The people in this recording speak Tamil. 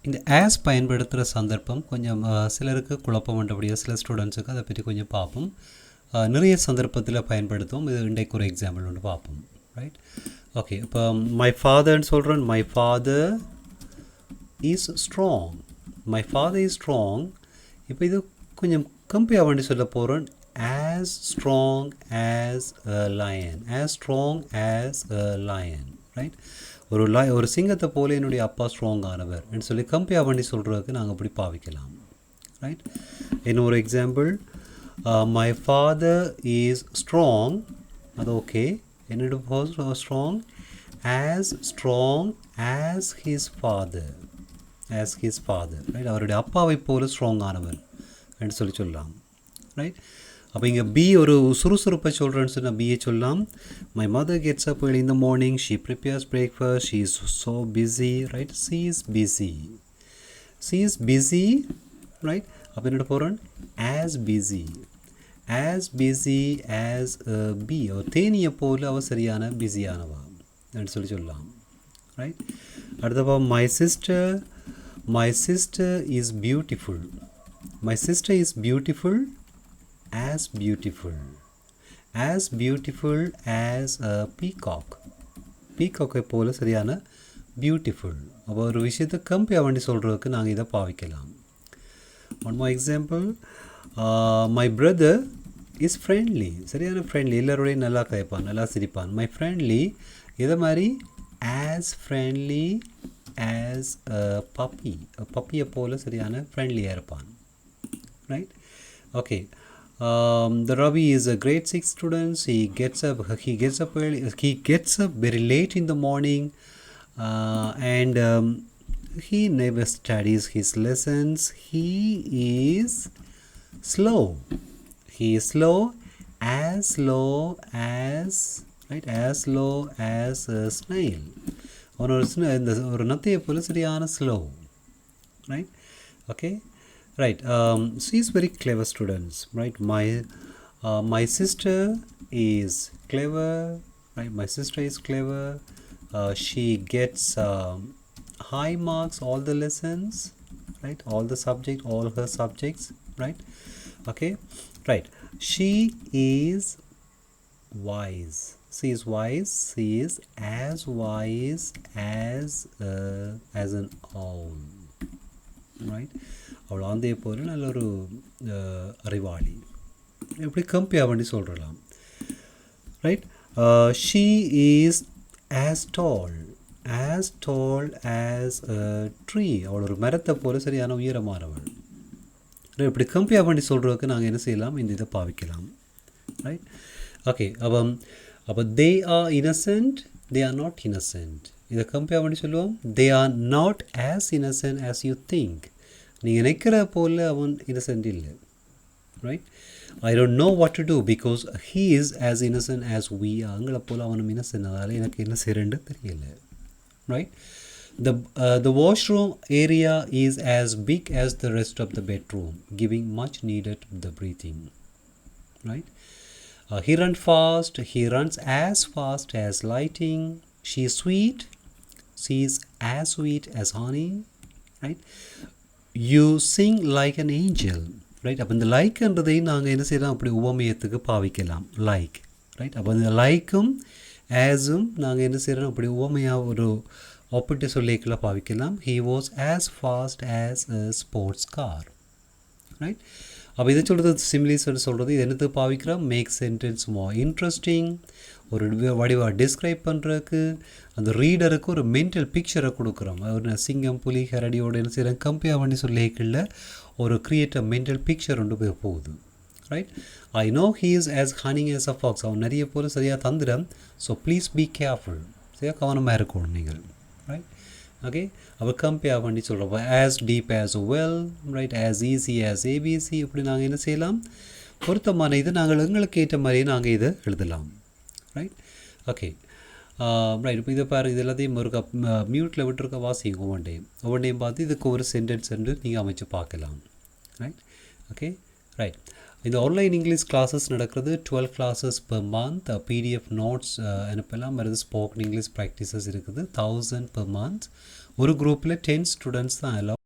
இந்த ஆஸ் பயன்படுத்துகிற சந்தர்ப்பம் கொஞ்சம் சிலருக்கு குழப்பம் உண்டபடியாக சில ஸ்டூடெண்ட்ஸுக்கு அதை பற்றி கொஞ்சம் பார்ப்போம். நிறைய சந்தர்ப்பத்தில் பயன்படுத்துவோம். இது இன்றைக்கு ஒரு எக்ஸாம்பிள் ஒன்று பார்ப்போம். Right, okay. இப்போ மை ஃபாதர்ன்னு சொல்கிறேன். My father is strong. My father is strong. இப்போ இது கொஞ்சம் கம்பேர் பண்ணி சொல்ல போகிறேன். as strong as a lion. as strong as a lion. Right, ஒரு சிங்கத்தை போல என்னுடைய அப்பா ஸ்ட்ராங் ஆனவர் என்று சொல்லி கம்பேர் பண்ணி சொல்கிறதுக்கு நாங்கள் அப்படி பாவிக்கலாம். ரைட், இன்னொரு example, my father is strong. அது ஓகே. என்னோட strong as his father. as his father. Right, அவருடைய அப்பாவை போல ஸ்ட்ராங் ஆனவர் என்று சொல்லலாம். ரைட், அப்போ இங்கே பி ஒரு சுறுசுறுப்பை சொல்கிறேன்னு சொன்னால் பிஏ சொல்லலாம். My mother gets up early in the morning. She prepares breakfast. She is so busy. Right, she is busy. She is busy. Right, அப்போ என்னோட போகிறேன் as busy. as busy as a bee. ஒரு தேனியை போல் அவள் சரியான பிஸியானவா என்று சொல்லலாம். ரைட், அடுத்தப்போ my sister is beautiful. my sister is beautiful. as beautiful as a peacock. பீகாக்கை போல சரியான பியூட்டிஃபுல். அப்போ ஒரு விஷயத்தை கம்பேர் பண்ணி சொல்கிறதுக்கு நாங்கள் இதை பாவிக்கலாம். One more example, my brother is friendly. சரியான ஃப்ரெண்ட்லி, எல்லோருடையும் நல்லா கதைப்பான், நல்லா சிரிப்பான். மை ஃப்ரெண்ட்லி இதை மாதிரி as friendly as a puppy. பப்பியை போல சரியான ஃப்ரெண்ட்லியாக இருப்பான். Right, okay. The Ravi is a grade 6 student. He gets up early. He gets up very late in the morning, and he never studies his lessons. He is slow. He is slow as right, as slow as a snail. ஒரு நத்தையை போல சரியான slow. Right, okay. Right, she is very clever students. Right, my sister is clever. Right, my sister is clever. She gets high marks all the lessons. Right, all her subjects. Right, okay. Right, she is wise. She is wise. She is as wise as an owl. Right, அவள் ஆந்தையை போல நல்ல ஒரு அறிவாளி. எப்படி கம்பேர் பண்ணி சொல்கிறலாம். Right, she is as tall as a tree. அவள் ஒரு மரத்தை போல சரியான உயரமானவள். இப்படி கம்பேர் பண்ணி சொல்கிறதுக்கு நாங்கள் என்ன செய்யலாம், இந்த இதை பாவிக்கலாம். Right, okay. அப்போ they are innocent, they are not innocent. இதை கம்பேர் பண்ணி சொல்லுவோம். They are not as innocent as you think. நீங்கள் நினைக்கிற போல் அவன் இன்னசென்ட் இல்லை. Right, I don't know what to do because he is as innocent as we are. அங்களை போல் அவனும் இன்னசென்ட், அதனால் எனக்கு என்ன செய்யறேன்னு தெரியல. Right, the washroom area is as big as the rest of the bedroom, giving much needed the breathing. Right, he runs as fast as lightning. She is sweet. She is as sweet as honey. Right, you sing like an angel. Right, அப்போ இந்த லைக்ன்றதை நாங்கள் என்ன செய்யலாம், அப்படி உவமையத்துக்கு பாவிக்கலாம். லைக். ரைட், அப்போ இந்த லைக்கும் ஆஸும் நாங்கள் என்ன செய்கிறோம், அப்படி உவமையாக ஒரு ஒப்பிட்டு சொல்லிக்கெல்லாம் பாவிக்கலாம். He was as fast as a sports car. Right, அப்போ இதை சொல்கிறது சிமிலிஸ்ன்னு சொல்கிறது. இது என்னத்துக்கு பாவிக்கிறோம், மேக் சென்டென்ஸ் மோர் இன்ட்ரெஸ்டிங். ஒரு வடிவாக டிஸ்கிரைப் பண்ணுறதுக்கு அந்த ரீடருக்கு ஒரு மென்டல் பிக்சரை கொடுக்குறோம். ஒரு சிங்கம் புலி கரடியோடு என்ன செய்கிறேன் கம்பேர் பண்ணி சொல்லிக்கல ஒரு கிரியேட் அ மென்டல் பிக்சர் ஒன்று போய் போகுது. Right, I know he is as ஹனிங் ஆஸ் அ ஃபாக்ஸ். அவன் நிறைய போல சரியாக தந்துடும். So please be careful. சரியாக கவனமாக இருக்கணும் நீங்கள். Right, okay. அப்போ கம்பேர் பண்ணி சொல்கிறோம். As deep as well. Right, as easy as ABC. இப்படி நாங்கள் என்ன செய்யலாம், பொருத்தமான இது நாங்கள் எங்களுக்கு ஏற்ற மாதிரியே நாங்கள் இதை எழுதலாம். Right, okay. ரைட், இப்போ இதை பாருங்கள். இது எல்லாத்தையும் ஒரு மியூட்டில் விட்டுருக்க வாசிங்க. ஒவ்வொன்றையும் பார்த்து இதுக்கு ஒரு சென்டென்ஸ் என்று நீங்கள் அமைச்சு பார்க்கலாம். Right, okay. ரைட், இந்த ஆன்லைன் இங்கிலீஷ் கிளாஸஸ் நடக்கிறது 12 classes per month. PDF notes அனுப்பலாம். வருது ஸ்போக்கன் இங்கிலீஷ் ப்ராக்டிசஸ் இருக்குது 1000 per month. ஒரு குரூப்பில் 10 ஸ்டூடெண்ட்ஸ் தான் அலோவ்